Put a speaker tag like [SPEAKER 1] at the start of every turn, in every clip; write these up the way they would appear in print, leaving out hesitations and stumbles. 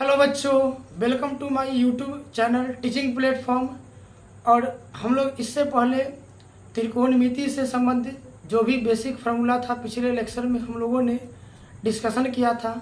[SPEAKER 1] Hello बच्चों, welcome to my YouTube channel teaching platform. और हम लोग इससे पहले त्रिकोणमिति से संबंधित जो भी बेसिक फार्मूला था पिछले लेक्चर में हम लोगों ने डिस्कशन किया था।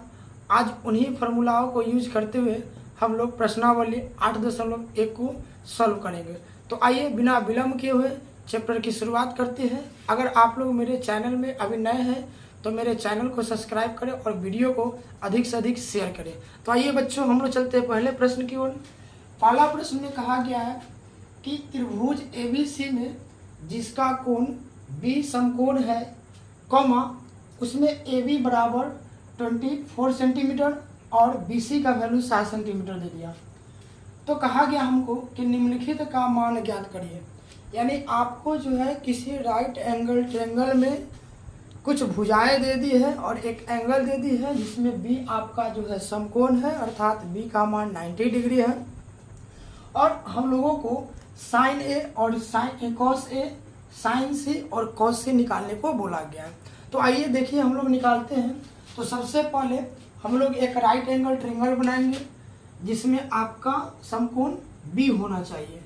[SPEAKER 1] आज उन्हीं फार्मूलाओं को यूज करते हुए हम लोग प्रश्नावली 8.1 को सॉल्व करेंगे। तो आइए बिना विलम्ब किए हुए चैप्टर की शुरुआत करते हैं। अगर आप लोग मेरे चैनल में अभी नए हैं तो मेरे चैनल को सब्सक्राइब करें और वीडियो को अधिक से अधिक शेयर करें। तो आइए बच्चों, हम लोग चलते हैं पहले प्रश्न की ओर। पहला प्रश्न में कहा गया है कि त्रिभुज ABC में जिसका कोण B समकोण है, कॉमा उसमें AB बराबर 24 सेंटीमीटर और BC का वैल्यू 7 सेंटीमीटर दे दिया। तो कहा गया हमको कि निम्नलिखित का मान ज्ञात करिए। यानी आपको जो है किसी राइट एंगल ट्रायंगल में कुछ भुजाएं दे दी है और एक एंगल दे दी है जिसमें B आपका जो है समकोण है, अर्थात B का मान 90 डिग्री है। और हम लोगों को साइन A और कॉस A, साइन C और कॉस C निकालने को बोला गया है। तो आइए देखिए हम लोग निकालते हैं। तो सबसे पहले हम लोग एक राइट एंगल ट्रायंगल बनाएंगे जिसमें आपका समकोण B होना चाहिए।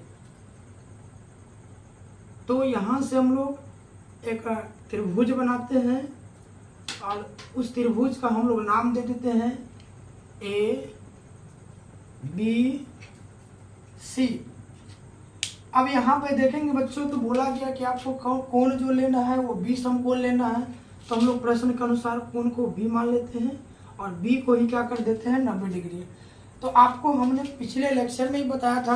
[SPEAKER 1] तो यहाँ से हम लोग एक त्रिभुज बनाते हैं और उस त्रिभुज का हम लोग नाम दे देते हैं ABC। अब यहाँ पे देखेंगे बच्चों, तो बोला गया कि आपको कोण जो लेना है वो B समकोण लेना है। तो हम लोग प्रश्न के अनुसार कोण को B मान लेते हैं और B को ही क्या कर देते हैं 90 डिग्री। तो आपको हमने पिछले लेक्चर में ही बताया था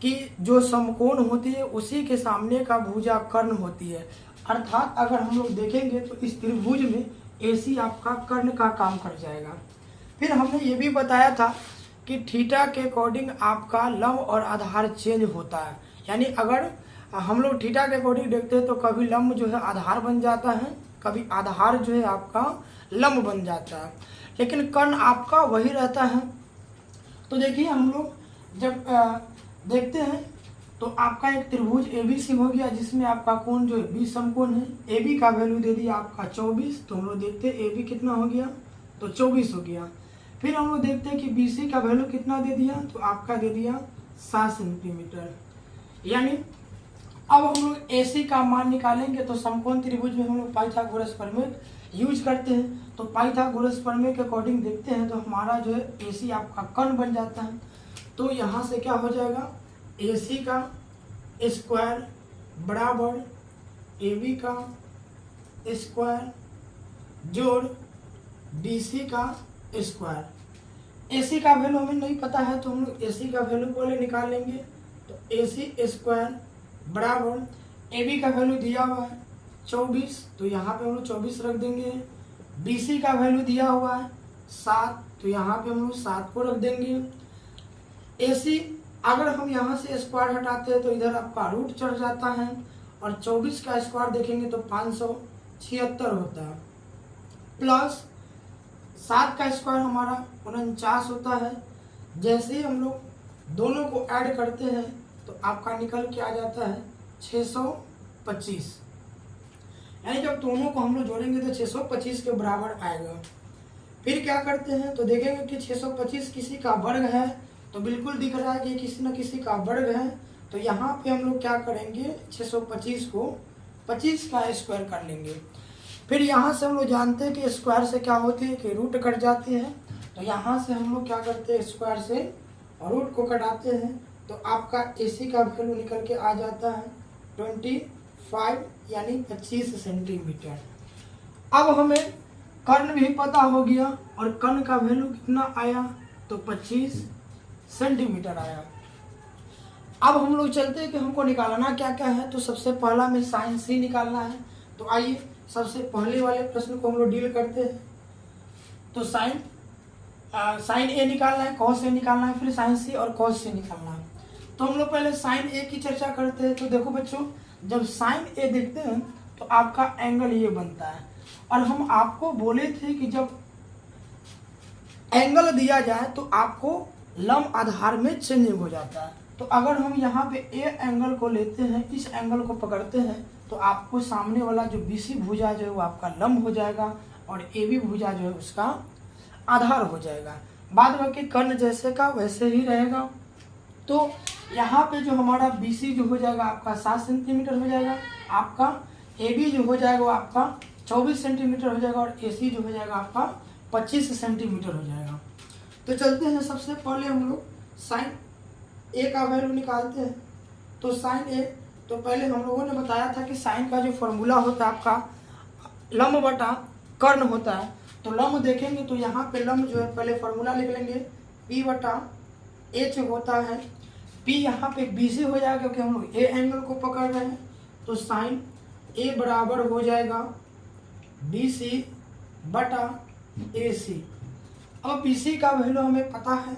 [SPEAKER 1] कि जो समकोण होती है उसी के सामने का भुजा कर्ण होती है। अर्थात अगर हम लोग देखेंगे तो इस त्रिभुज में AC आपका कर्ण का काम कर जाएगा। फिर हमने ये भी बताया था कि थीटा के अकॉर्डिंग आपका लंब और आधार चेंज होता है। यानी अगर हम लोग थीटा के अकॉर्डिंग देखते हैं तो कभी लंब जो है आधार बन जाता है, कभी आधार जो है आपका लंब बन जाता है, लेकिन कर्ण आपका वही रहता है। तो देखिए हम लोग जब देखते हैं तो आपका एक त्रिभुज ABC हो गया जिसमें आपका कोण जो है B समकोण है। AB का वैल्यू दे दिया आपका 24। तो हम लोग देखते हैं AB कितना हो गया, तो 24 हो गया। फिर हम लोग देखते हैं कि BC का वैल्यू कितना दे दिया, तो आपका दे दिया 7 सेंटीमीटर। यानी अब हम लोग AC का मान निकालेंगे तो समकोण त्रिभुज में हम लोग पाइथागोरस प्रमेय यूज करते हैं। तो पाइथागोरस प्रमेय के अकॉर्डिंग देखते हैं तो हमारा जो है AC आपका कर्ण बन जाता है। तो यहाँ से क्या हो जाएगा, AC का स्क्वायर बराबर AB का स्क्वायर जोड़ BC का स्क्वायर। AC का वैल्यू हमें नहीं पता है तो हम लोग AC का वैल्यू पहले निकाल लेंगे। तो AC स्क्वायर बराबर AB का वैल्यू दिया हुआ है 24, तो यहाँ पे हम लोग 24 रख देंगे। BC का वैल्यू दिया हुआ है 7, तो यहाँ पे हम लोग 7 को रख देंगे। AC अगर हम यहाँ से स्क्वायर हटाते हैं तो इधर आपका रूट चढ़ जाता है और 24 का स्क्वायर देखेंगे तो 576 होता है, प्लस 7 का स्क्वायर हमारा 49 होता है। जैसे ही हम लोग दोनों को ऐड करते हैं तो आपका निकल के आ जाता है 625। यानी जब दोनों को हम लोग जोड़ेंगे तो 625 के बराबर आएगा। फिर क्या करते हैं तो देखेंगे कि 625 किसी का वर्ग है, तो बिल्कुल दिख रहा है कि किसी न किसी का वर्ग है। तो यहाँ पे हम लोग क्या करेंगे, 625 को 25 का स्क्वायर कर लेंगे। फिर यहाँ से हम लोग जानते हैं कि स्क्वायर से क्या होती है कि रूट कट जाती है। तो यहाँ से हम लोग क्या करते हैं, स्क्वायर से रूट को कटाते हैं तो आपका AC का वैल्यू निकल के आ जाता है 25 यानी 25 सेंटीमीटर। अब हमें कर्ण भी पता हो गया और कर्ण का वैल्यू कितना आया, तो 25 सेंटीमीटर आया। अब हम लोग चलते हैं कि हमको निकालना क्या क्या है। तो सबसे पहला में साइन C निकालना है। तो आइए सबसे पहले वाले प्रश्न को हम लोग डील करते हैं। तो साइन A निकालना है, कॉस A निकालना है, फिर साइन C और कॉस C निकालना है। तो हम लोग पहले साइन A की चर्चा करते हैं। तो देखो बच्चों, जब साइन A देखते हैं तो आपका एंगल ये बनता है और हम आपको बोले थे कि जब एंगल दिया जाए तो आपको लंब आधार में चेंजिंग हो जाता है। तो अगर हम यहाँ पे A एंगल को लेते हैं, इस एंगल को पकड़ते हैं, तो आपको सामने वाला जो BC भुजा जो है वो आपका लंब हो जाएगा और AB भुजा जो है उसका आधार हो जाएगा। बाद बाकी कर्ण जैसे का वैसे ही रहेगा। तो यहाँ पे जो हमारा BC जो हो जाएगा आपका 7 सेंटीमीटर हो जाएगा, आपका AB जो हो जाएगा वो आपका 24 सेंटीमीटर हो जाएगा, और AC जो हो जाएगा आपका 25 सेंटीमीटर हो जाएगा। तो चलते हैं, सबसे पहले हम लोग साइन A का वैल्यू निकालते हैं। तो साइन A, तो पहले हम लोगों ने बताया था कि साइन का जो फॉर्मूला होता है आपका लंब बटा कर्ण होता है। तो लंब देखेंगे तो यहाँ पे लंब जो है पहले फॉर्मूला लिख लेंगे, P बटा H होता है। P यहाँ पे BC हो जाएगा क्योंकि हम लोग A एंगल को पकड़ रहे हैं। तो साइन A बराबर हो जाएगा BC बटा AC। अब BC का वैल्यू हमें पता है,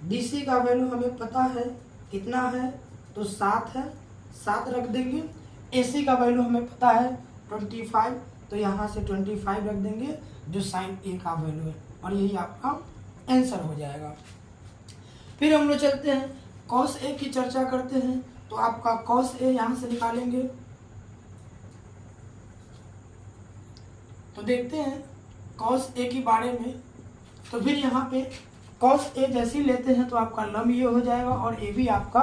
[SPEAKER 1] BC का वैल्यू हमें पता है कितना है, तो 7 है, 7 रख देंगे। AC का वैल्यू हमें पता है 25, तो यहाँ से 25 रख देंगे जो साइन A का वैल्यू है, और यही आपका आंसर हो जाएगा। फिर हम लोग चलते हैं कॉस A की चर्चा करते हैं। तो आपका कॉस A यहाँ से निकालेंगे। तो देखते हैं कॉस A के बारे में। तो फिर यहाँ पे कॉस A जैसे ही लेते हैं तो आपका लंब ये हो जाएगा और A भी आपका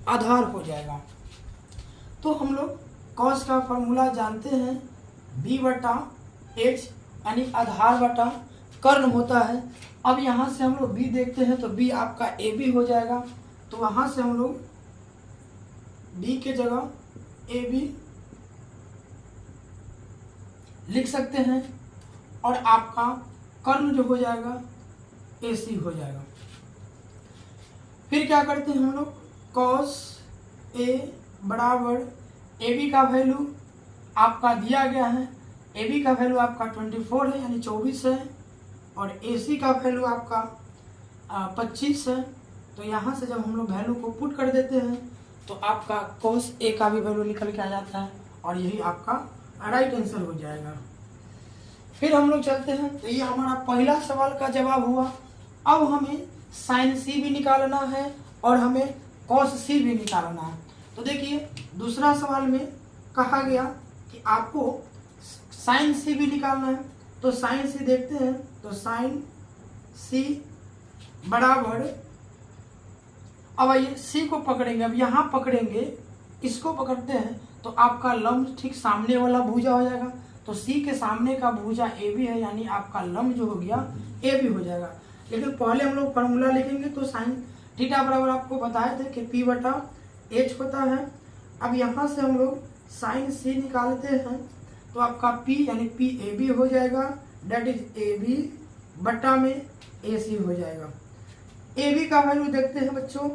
[SPEAKER 1] आधार हो जाएगा। तो हम लोग कॉस का फॉर्मूला जानते हैं, B बटा H यानी आधार बटा कर्ण होता है। अब यहाँ से हम लोग B देखते हैं तो B आपका AB हो जाएगा। तो वहाँ से हम लोग B के जगह AB लिख सकते हैं, और आपका कर्ण जो हो जाएगा AC हो जाएगा। फिर क्या करते हैं हम लोग, cos A बराबर AB का वैल्यू आपका दिया गया है, AB का वैल्यू आपका 24 है यानी 24 है, और AC का वैल्यू आपका 25 है। तो यहाँ से जब हम लोग वैल्यू को पुट कर देते हैं तो आपका cos A का भी वैल्यू निकल के आ जाता है, और यही आपका राइट आंसर हो जाएगा। फिर हम लोग चलते हैं, तो ये हमारा पहला सवाल का जवाब हुआ। अब हमें साइन C भी निकालना है और हमें cos C भी निकालना है। तो देखिए दूसरा सवाल में कहा गया कि आपको साइन C भी निकालना है। तो साइन C देखते हैं, तो साइन C बराबर, अब आइए C को पकड़ेंगे। अब यहाँ पकड़ेंगे, इसको पकड़ते हैं तो आपका लंब ठीक सामने वाला भुजा हो जाएगा। तो C के सामने का भुजा AB है, यानी आपका लंब जो हो गया AB हो जाएगा। लेकिन पहले हम लोग फॉर्मूला लिखेंगे। तो साइन थीटा बराबर आपको बताए थे कि P बटा H होता है। अब यहाँ से हम लोग साइन C निकालते हैं, तो आपका P यानी PAB हो जाएगा, डेट इज AB बटा में AC हो जाएगा। AB का वैल्यू देखते हैं बच्चों,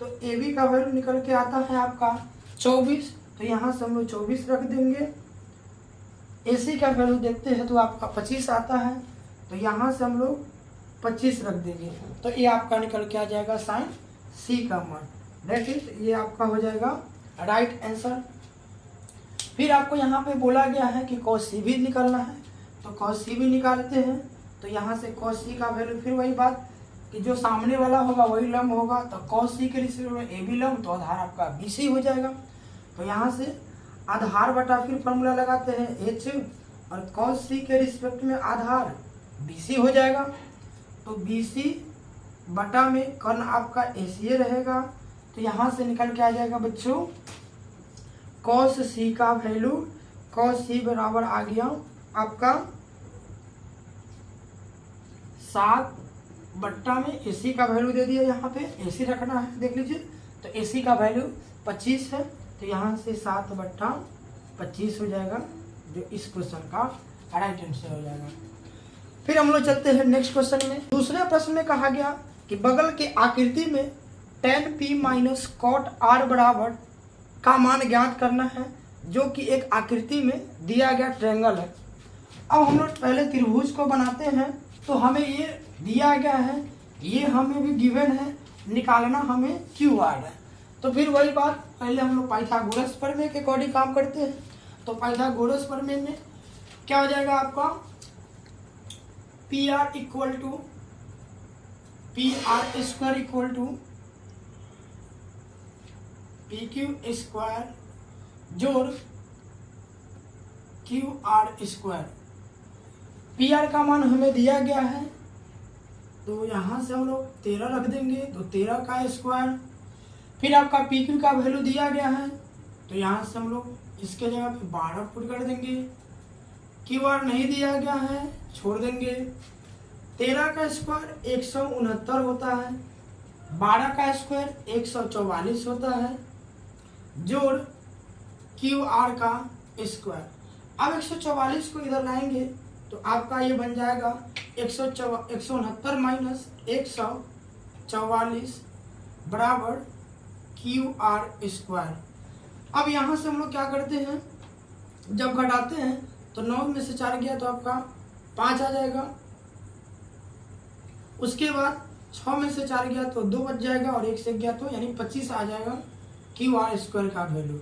[SPEAKER 1] तो AB का वैल्यू निकल के आता है आपका 24, तो यहाँ से हम लोग 24 रख देंगे। AC का वैल्यू देखते हैं तो आपका 25 आता है, तो यहाँ से हम लोग 25 रख देंगे। तो ये आपका निकल के आ जाएगा साइन C का मान, डेट इज ये आपका हो जाएगा राइट आंसर। फिर आपको यहाँ पे बोला गया है कि cos C भी निकालना है, तो cos C भी निकालते हैं। तो यहाँ से cos C का वैल्यू, फिर वही बात कि जो सामने वाला होगा वही लंब होगा, तो cos C के रिस्पेक्ट में AB लंब, तो आधार आपका BC हो जाएगा। तो यहाँ से आधार बटा फिर फॉर्मूला लगाते हैं H, और cos C के रिस्पेक्ट में आधार BC हो जाएगा। तो BC बटा में कर्ण आपका AC रहेगा। तो यहाँ से निकल के आ जाएगा बच्चों cos C का वैल्यू, cos C बराबर आ गया आपका 7 बट्टा में AC का वैल्यू दे दिया, यहाँ पे AC रखना है, देख लीजिए। तो AC का वैल्यू 25 है, तो यहाँ से 7 बट्टा 25 हो जाएगा, जो इस क्वेश्चन का राइट आंसर हो जाएगा। फिर हम लोग चलते हैं नेक्स्ट क्वेश्चन में। दूसरे प्रश्न में कहा गया कि बगल के आकृति में tan P minus cot R बराबर का मान ज्ञात करना है, जो कि एक आकृति में दिया गया ट्रायंगल है। अब हम लोग पहले त्रिभुज को बनाते हैं। तो हमें ये दिया गया है, ये हमें भी गिवन है, निकालना हमें QR है। तो फिर वही बात, पहले हम लोग पाइथागोरस प्रमेय के अकॉर्डिंग काम करते हैं। तो पाइथागोरस प्रमेय में क्या हो जाएगा आपका, PR equal to PR square equal to PQ square जोड़ QR स्क्वायर। PR का मान हमें दिया गया है तो यहाँ से हम लोग 13 रख देंगे, तो 13 का स्क्वायर। फिर आपका पी क्यू का वैल्यू दिया गया है, तो यहाँ से हम लोग इसके जगह पे 12 पुट कर देंगे। क्यू आर नहीं दिया गया है, छोड़ देंगे। 13 का स्क्वायर 169 होता है, 12 का स्क्वायर 144 होता है, जोड़ क्यू आर का स्क्वायर। अब 144 को इधर लाएंगे तो आपका ये बन जाएगा 169 माइनस 144 बराबर क्यू आर स्क्वायर। अब यहाँ से हम लोग क्या करते हैं, जब घटाते हैं तो 9 में से 4 गया तो आपका 5 आ जाएगा। उसके बाद 6 में से 4 गया तो 2 बच जाएगा, और 1 से गया तो यानी 25 आ जाएगा क्यू आर स्क्वायर का वैल्यू।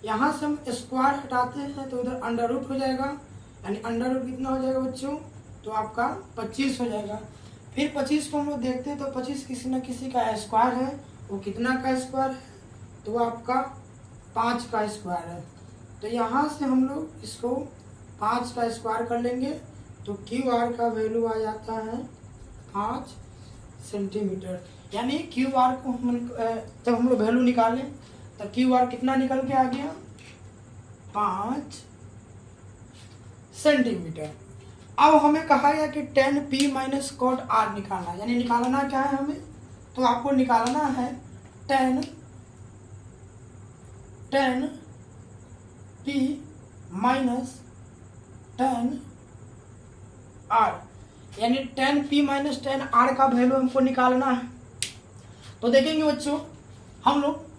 [SPEAKER 1] यहाँ से हम स्क्वायर हटाते हैं तो इधर अंडर रूट हो जाएगा, यानी अंडर रूट कितना हो जाएगा बच्चों, तो आपका 25 हो जाएगा। फिर 25 को हम लोग देखते हैं तो 25 किसी न किसी का स्क्वायर है, वो कितना का स्क्वायर है, तो वो आपका 5 का स्क्वायर है। तो यहाँ से हम लोग इसको 5 का स्क्वायर कर लेंगे, तो क्यू आर का वैल्यू आ जाता है 5 सेंटीमीटर। यानी क्यू आर को जब हम लोग वैल्यू निकालें तो क्यू आर कितना निकल के आ गया, 5 सेंटीमीटर। अब हमें कहा गया कि 10p माइनस कॉट आर निकालना, यानी निकालना क्या है हमें, तो आपको निकालना है 10p माइनस 10 r, यानी 10p माइनस 10 r का वैल्यू हमको निकालना है। तो देखेंगे बच्चों, हम लोग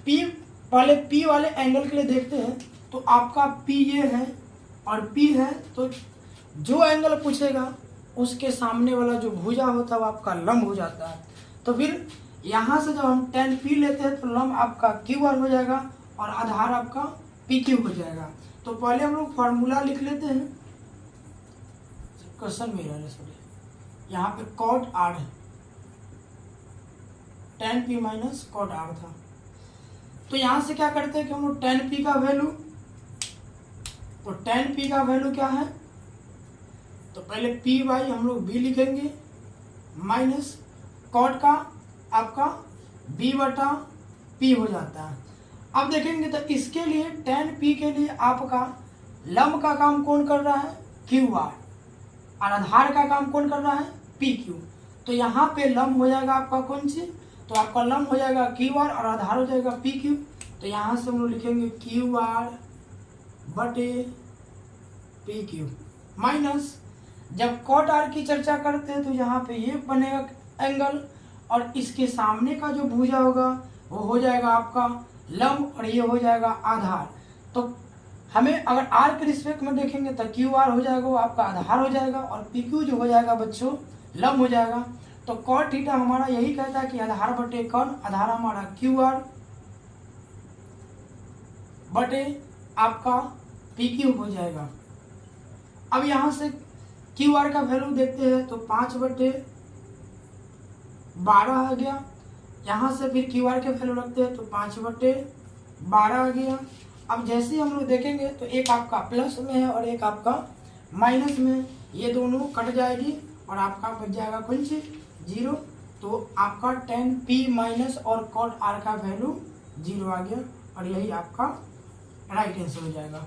[SPEAKER 1] p पहले p वाले एंगल के लिए देखते हैं, तो आपका p ये है और p है, तो जो एंगल पूछेगा उसके सामने वाला जो भुजा होता है वो आपका लंब हो जाता है। तो फिर यहाँ से जब हम 10p लेते हैं तो लंब आपका क्यू आर हो जाएगा और आधार आपका पी क्यू हो जाएगा। तो पहले हम लोग फॉर्मूला लिख लेते हैं, क्वेश्चन में सॉरी, यहाँ पे कॉट आर है, 10p माइनस कॉट आर था। तो यहाँ से क्या करते हैं कि हम लोग 10p का वैल्यू, तो 10p का वैल्यू क्या है, तो पहले p बाई हम लोग b लिखेंगे माइनस कॉट का आपका b बटा p हो जाता है। अब देखेंगे तो इसके लिए 10p के लिए आपका लंब का काम कौन कर रहा है, क्यू आर, और आधार का काम कौन कर रहा है, पी क्यू। तो यहाँ पे लंब हो जाएगा आपका कौन सी, तो आपका लंब हो जाएगा क्यू आर और आधार हो जाएगा पी क्यू। तो यहाँ से हम लोग लिखेंगे क्यू आर बटे पी क्यू माइनस, जब कॉट आर की चर्चा करते हैं तो यहाँ पे ये बनेगा एंगल, और इसके सामने का जो भुजा होगा वो हो जाएगा आपका लंब, और ये हो जाएगा आधार। तो हमें अगर आर के रिस्पेक्ट में देखेंगे तो क्यू आर हो जाएगा, वो आपका आधार हो जाएगा, और पी क्यू जो हो जाएगा बच्चों लंब हो जाएगा। तो कॉट थीटा हमारा यही कहता है कि आधार बटे कौन, आधार हमारा क्यू आर बटे आपका पी क्यू हो जाएगा। अब यहाँ से क्यू आर का वैल्यू देखते हैं तो 5 बटे 12 आ गया। यहाँ से फिर क्यू आर के वैल्यू रखते हैं तो 5 बटे 12 आ गया। अब जैसे हम लोग देखेंगे तो एक आपका प्लस में है और एक आपका माइनस में, ये दोनों कट जाएगी और आपका बच जाएगा कौन सी 0। तो आपका 10p माइनस और कॉट आर का वैल्यू 0 आ गया, और यही आपका राइट आंसर हो जाएगा।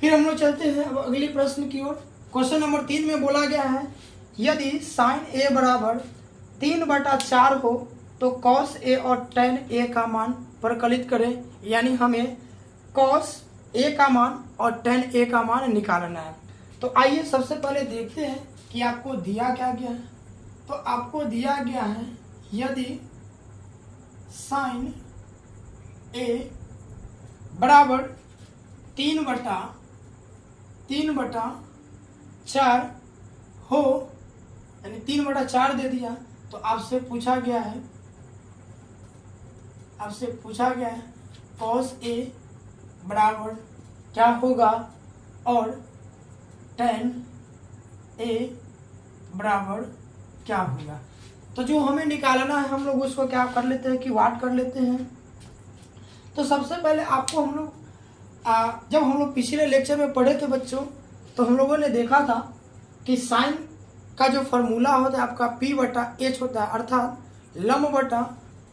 [SPEAKER 1] फिर हम लोग चलते हैं अब अगले प्रश्न की ओर। क्वेश्चन नंबर 3 में बोला गया है, यदि साइन ए बराबर 3/4 हो तो कॉस ए और टेन ए का मान परिकलित करें। यानी हमें कॉस ए का मान और टेन ए का मान निकालना है। तो आइए सबसे पहले देखते हैं कि आपको दिया क्या गया है। तो आपको दिया गया है, यदि साइन ए बराबर 3/4 हो, यानी 3/4 दे दिया, तो आपसे पूछा गया है कॉस ए बराबर क्या होगा और टेन ए बराबर क्या होगा। तो जो हमें निकालना है हम लोग उसको क्या कर लेते हैं कि वाट कर लेते हैं। तो सबसे पहले आपको हम लोग जब हम लोग पिछले लेक्चर में पढ़े थे बच्चों, तो हम लोगों ने देखा था कि साइन का जो फॉर्मूला होता है आपका P बटा H होता है, अर्थात लंब बटा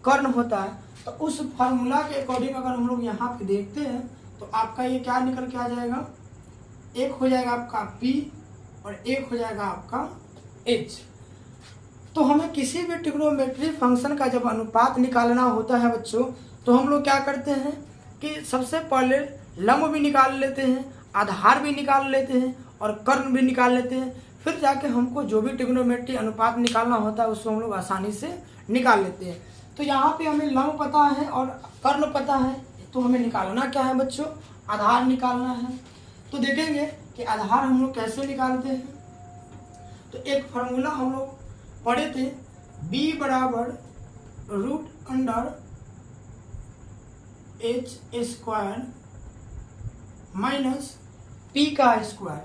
[SPEAKER 1] कर्ण होता है। तो उस फार्मूला के अकॉर्डिंग अगर हम लोग यहाँ पे देखते हैं तो आपका ये क्या निकल के आ जाएगा, एक हो जाएगा आपका P और एक हो जाएगा आपका H। तो हमें किसी भी ट्रिग्नोमेट्री फंक्शन का जब अनुपात निकालना होता है बच्चों, तो हम लोग क्या करते हैं कि सबसे पहले लंब भी निकाल लेते हैं, आधार भी निकाल लेते हैं और कर्ण भी निकाल लेते हैं, फिर जाके हमको जो भी ट्रिग्नोमेट्री अनुपात निकालना होता है उसको हम लोग आसानी से निकाल लेते हैं। तो यहाँ पे हमें लंब पता है और कर्ण पता है, तो हमें निकालना क्या है बच्चों, आधार निकालना है। तो देखेंगे कि आधार हम लोग कैसे निकालते हैं। तो एक फार्मूला हम लोग पढ़े थे, b बराबर root under h square minus p का स्क्वायर।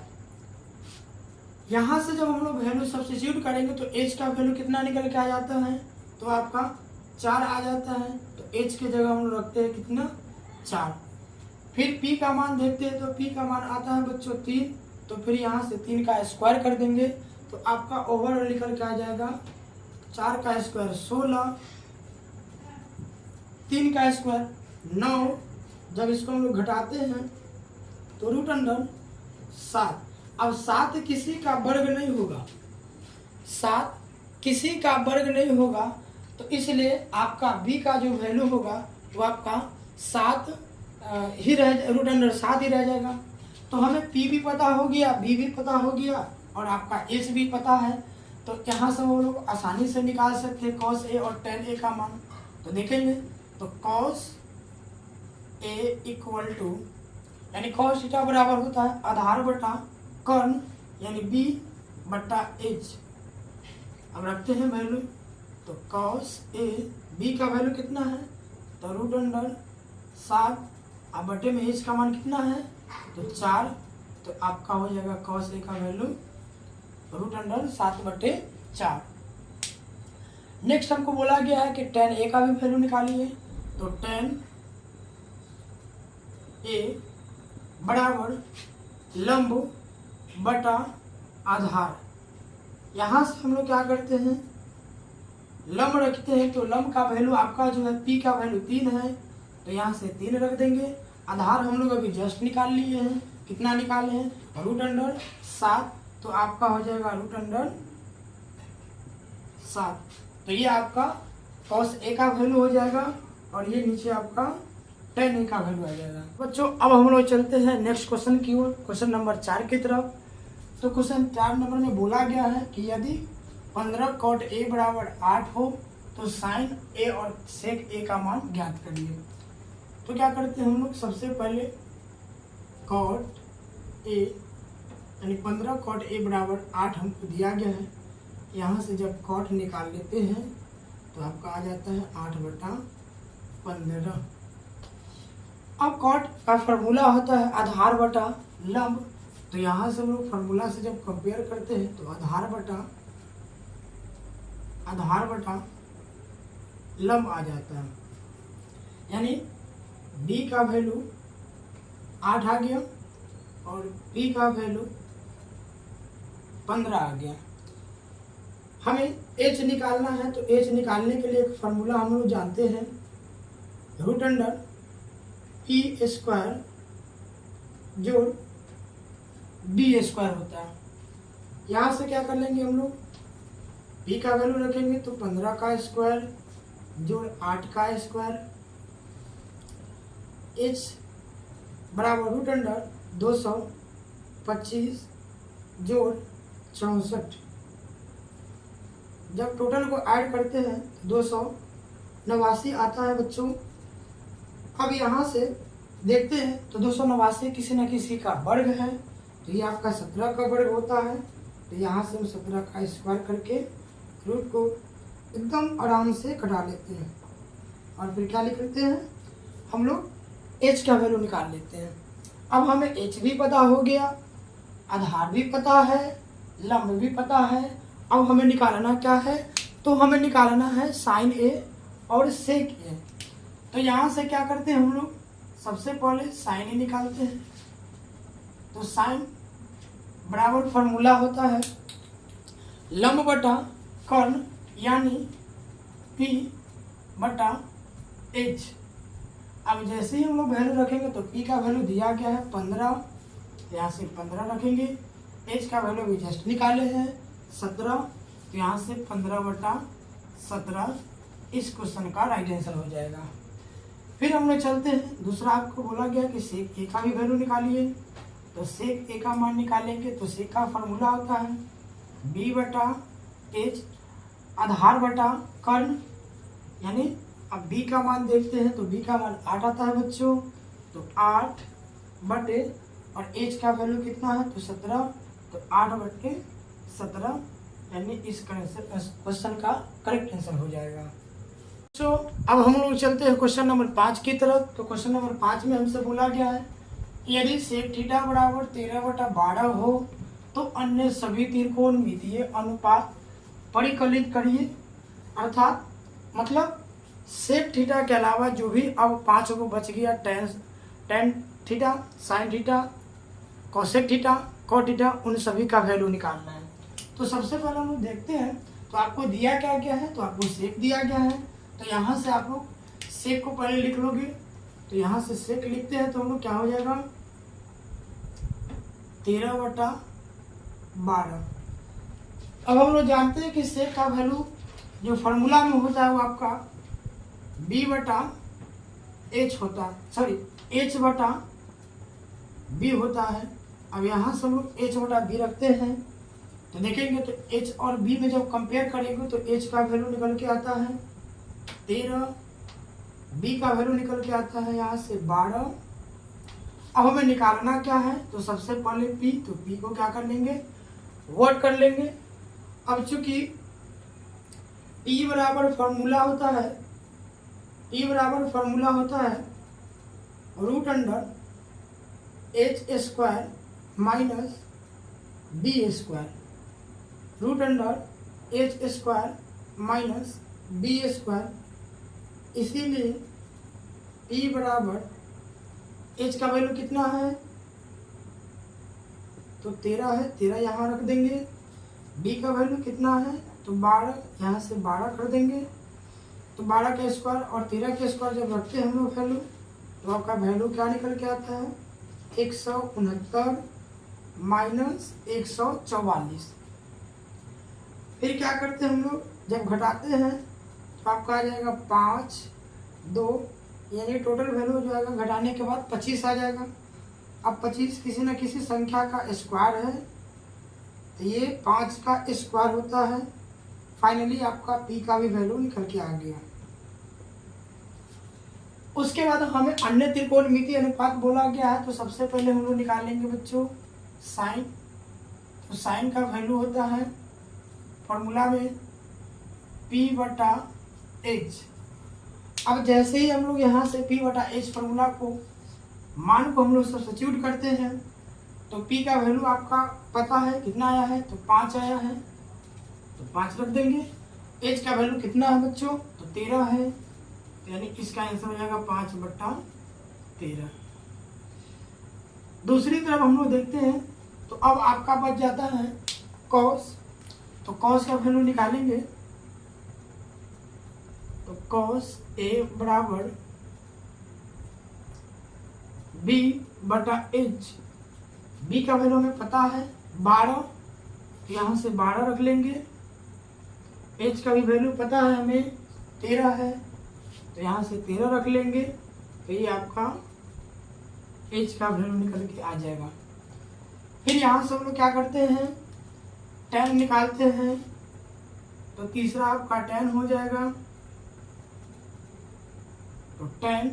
[SPEAKER 1] यहाँ से जब हम लोग वैल्यू सब्स्टिट्यूट करेंगे तो h का वैल्यू कितना निकल के आ जाता है, तो आपका 4 आ जाता है। तो h की जगह हम लोग रखते हैं कितना, 4। फिर p का मान देखते हैं तो p का मान आता है बच्चों 3, तो फिर यहाँ से 3 का स्क्वायर कर देंगे तो आपका ओवरऑल निकल के आ जाएगा 4 का स्क्वायर 16, 3 का स्क्वायर 9, जब इसको हम लोग घटाते हैं तो रूट अंडर 7। अब 7 किसी का वर्ग नहीं होगा, 7 किसी का वर्ग नहीं होगा, तो इसलिए आपका b का जो वैल्यू होगा वो आपका 7 ही रह, रूट अंडर 7 ही रह जाएगा। तो हमें p भी पता हो गया, b भी पता हो गया और आपका h भी पता है। तो यहाँ से वो लोग आसानी से निकाल सकते हैं cos a और tan a का मान। तो देखेंगे तो cos a इक्वल टू यानी cos थीटा बराबर होता है आधार बटा कर्ण यानी b बटा h। अब रखते हैं वैल्यू, तो cos a b का वैल्यू कितना है, तो रूट अंडर 7, अब बटे में h का मान कितना है, तो 4, तो आपका हो जाएगा cos a का वैल्यू रूट अंडर 7/4। नेक्स्ट हमको बोला गया है कि tan a का भी वैल्यू निकालिए, तो tan a बराबर लंब बटा आधार। यहाँ से हम लोग क्या करते हैं, लंब रखते हैं, तो लंब का वैल्यू आपका जो है p का वैल्यू 3 है, तो यहाँ से 3 रख देंगे। आधार हम लोग अभी जस्ट निकाल लिए हैं, कितना निकाले हैं, रूट अंडर 7, तो आपका हो जाएगा रूट अंडर 7। तो ये आपका cos a का वैल्यू हो जाएगा और ये नीचे आपका tan a का वैल्यू आ जाएगा। बच्चों अब हम लोग चलते हैं नेक्स्ट क्वेश्चन की ओर, क्वेश्चन नंबर 4 की तरफ। तो क्वेश्चन 4 नंबर में बोला गया है कि यदि 15 cot a बराबर 8 हो तो sin a और sec a का मान ज्ञात करिए। तो क्या करते हैं हम लोग, सबसे पहले cot a यानी 15 cot a बराबर 8 हमको दिया गया है, यहाँ से जब cot निकाल लेते हैं तो आपका आ जाता है 8/15। अब cot का फार्मूला होता है आधार बटा लंब, तो यहाँ से हम लोग फार्मूला से जब कंपेयर करते हैं तो आधार बटा लंब आ जाता है, यानी b का वैल्यू 8 आ गया और p का वैल्यू 15 आ गया। हमें h निकालना है, तो h निकालने के लिए एक फार्मूला हम लोग जानते हैं, रूट अंडर p स्क्वायर जोड़ b स्क्वायर होता है। यहाँ से क्या कर लेंगे हम लोग, p का वैल्यू रखेंगे तो 15 का स्क्वायर जोड़ 8 का स्क्वायर, h बराबर रूट अंडर 225 जोड़ 64। जब टोटल को ऐड करते हैं 289 आता है बच्चों। अब यहाँ से देखते हैं तो 289 किसी न किसी का वर्ग है, तो ये आपका 17 का वर्ग होता है। तो यहाँ से हम 17 का स्क्वायर करके रूट को एकदम आराम से कटा लेते हैं और फिर क्या लिख लेते हैं हम लोग, h का वैल्यू निकाल लेते हैं। अब हमें h भी पता हो गया, आधार भी पता है, लंब भी पता है। अब हमें निकालना क्या है, तो हमें निकालना है sin a और sec a। तो यहाँ से क्या करते हैं हम लोग, सबसे पहले sin a निकालते हैं। तो sin बराबर फार्मूला होता है लंब बटा कर्ण यानी P बटा H। अब जैसे ही हम लोग वैल्यू रखेंगे तो P का वैल्यू दिया गया है 15, यहाँ से 15 रखेंगे। H का वैल्यू भी जस्ट निकाले हैं 17, तो यहाँ से 15 बटा 17 इस क्वेश्चन का राइट आंसर हो जाएगा। फिर हम लोग चलते हैं, दूसरा आपको बोला गया कि सेक ए का भी वैल्यू निकालिए। तो सेक ए का मान निकालेंगे तो सेक का फॉर्मूला होता है B बटा H आधार बटा कर्ण, यानी अब B का मान देखते हैं तो B का मान 8 आता है बच्चों, तो 8 बटे और H का वैल्यू कितना है तो 17, तो 8 बटे 17 यानी इस क्वेश्चन का करेक्ट आंसर हो जाएगा। तो अब हम लोग चलते हैं क्वेश्चन नंबर 5 की तरफ। तो क्वेश्चन नंबर 5 में हमसे बोला गया है यदि सेक थीटा बराबर 13/12 हो तो अन्य सभी त्रिकोणमितीय अनुपात परिकलित करिए। अर्थात मतलब सेक थीटा के अलावा जो भी अब 5 को बच गया, tan theta, sine theta, cosec theta, cot theta, उन सभी का वैल्यू निकालना है। तो सबसे पहले हम लोग देखते हैं, तो आपको दिया क्या गया है, तो आपको सेक दिया गया है। तो यहाँ से आप लोग सेक को पहले लिख लोगे, तो यहाँ से सेक लिखते हैं तो हम लोग क्या हो जाएगा 13/12। अब हम लोग जानते हैं कि सेक का वैल्यू जो फॉर्मूला में होता है वो आपका B बटा H होता है, सॉरी H बटा B होता है। अब यहाँ से हम लोग H बटा B रखते हैं तो देखेंगे तो H और B में जब कंपेयर करेंगे तो H का वैल्यू निकल के आता है 13, B का वैल्यू निकल के आता है यहाँ से 12। अब हमें निकालना क्या है, तो सबसे पहले P, तो P को क्या कर लेंगे वर्ड कर लेंगे। अब चूंकि P बराबर फॉर्मूला होता है, P बराबर फॉर्मूला होता है root under H² minus B², root under H² minus B²। इसीलिए P बराबर H का वैल्यू कितना है तो 13 है, 13 यहाँ रख देंगे। B का वैल्यू कितना है तो 12, यहाँ से 12 कर देंगे। तो 12 का स्क्वायर और 13 के स्क्वायर जब रखते हैं हम लोग वैल्यू, तो आपका वैल्यू क्या निकल के आता है 169 माइनस 144। फिर क्या करते हैं हम लोग, जब घटाते हैं तो आपका आ जाएगा 5, 2, यानी टोटल वैल्यू जो आएगा घटाने के बाद 25 आ जाएगा। अब 25 किसी न किसी संख्या का स्क्वायर है, तो ये 5 का स्क्वायर होता है। फाइनली आपका P का भी वैल्यू निकल के आ गया। उसके बाद हमें अन्य त्रिकोणमितीय अनुपात बोला गया है, तो सबसे पहले हम लोग निकालेंगे बच्चों साइन। तो साइन का वैल्यू होता है फॉर्मूला में P बटा H। अब जैसे ही हम लोग यहाँ से P बटा H फॉर्मूला को मान को हम लोग सब्स्टिट्यूट करते हैं, तो P का वैल्यू आपका पता है कितना आया है तो 5 आया है, तो 5 रख देंगे। H का वैल्यू कितना है बच्चों तो 13 है, यानी इसका आंसर हो जाएगा 5/13। दूसरी तरफ हम लोग देखते हैं, तो अब आपका बच जाता है cos। तो cos का वैल्यू निकालेंगे, तो cos A बराबर B बटा H। B का वैल्यू हमें पता है 12, तो यहाँ से 12 रख लेंगे। H का भी वैल्यू पता है हमें 13 है, तो यहाँ से 13 रख लेंगे। तो ये आपका H का वैल्यू निकल के आ जाएगा। फिर यहाँ से हम लोग क्या करते हैं tan निकालते हैं, तो तीसरा आपका tan हो जाएगा। तो tan,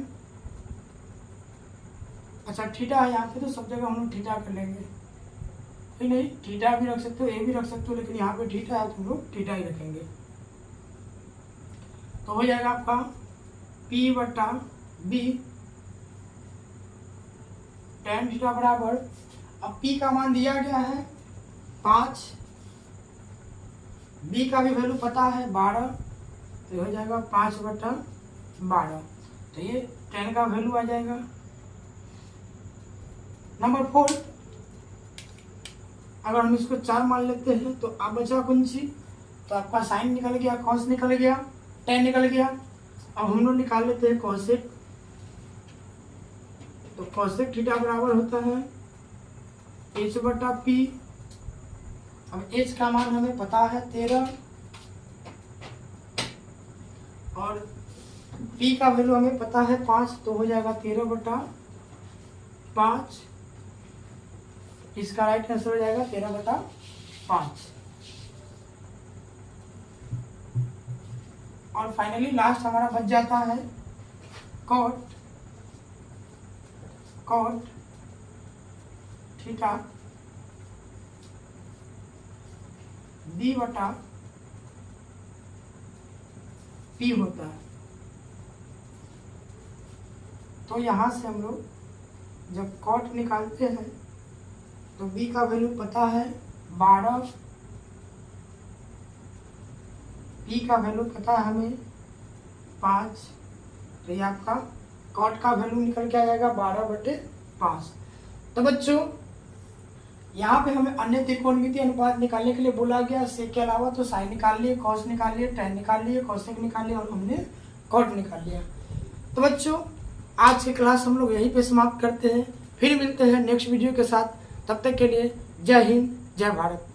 [SPEAKER 1] अच्छा थीटा है यहाँ पे, तो सब जगह हम लोग थीटा कर लेंगे। नहीं थीटा भी रख सकते हो, ए भी रख सकते हो, लेकिन यहाँ पे थीटा है तो हम लोग थीटा ही रखेंगे। तो हो जाएगा आपका P बटा B tan थीटा बराबर, अब P का मान दिया गया है 5, B का भी वैल्यू पता है 12, तो हो जाएगा 5/12। तो ये tan का वैल्यू आ जाएगा। नंबर 4, अगर हम इसको 4 मान लेते हैं तो अब बचा कौन सी, तो आपका साइन निकल गया, कॉस निकल गया, टेन निकल गया। अब हम लोग निकाल लेते हैं कोसेक। तो कोसेक थीटा बराबर होता है h/p। अब h का मान हमें पता है 13 और p का वैल्यू हमें पता है 5, तो हो जाएगा 13/5। इसका राइट आंसर हो जाएगा 13/5। और फाइनली लास्ट हमारा बच जाता है कॉट थीटा b/p होता है। तो यहाँ से हम लोग जब कॉट निकालते हैं तो b का वैल्यू पता है 12, p का वैल्यू पता है हमें 5। तो ये आपका कॉट का वैल्यू निकल के आ जाएगा 12/5। तो बच्चों यहाँ पे हमें अन्य त्रिकोणमिति अनुपात निकालने के लिए बोला गया। सेक के अलावा तो साइन निकाल लिए, कॉस निकाल लिए, टेन निकाल लिए, कोसेक निकाल लिया और हमने कॉट निकाल लिया। तो बच्चों आज की क्लास हम लोग यहीं पे समाप्त करते हैं, फिर मिलते हैं नेक्स्ट वीडियो के साथ। तब तक के लिए जय हिंद, जय भारत।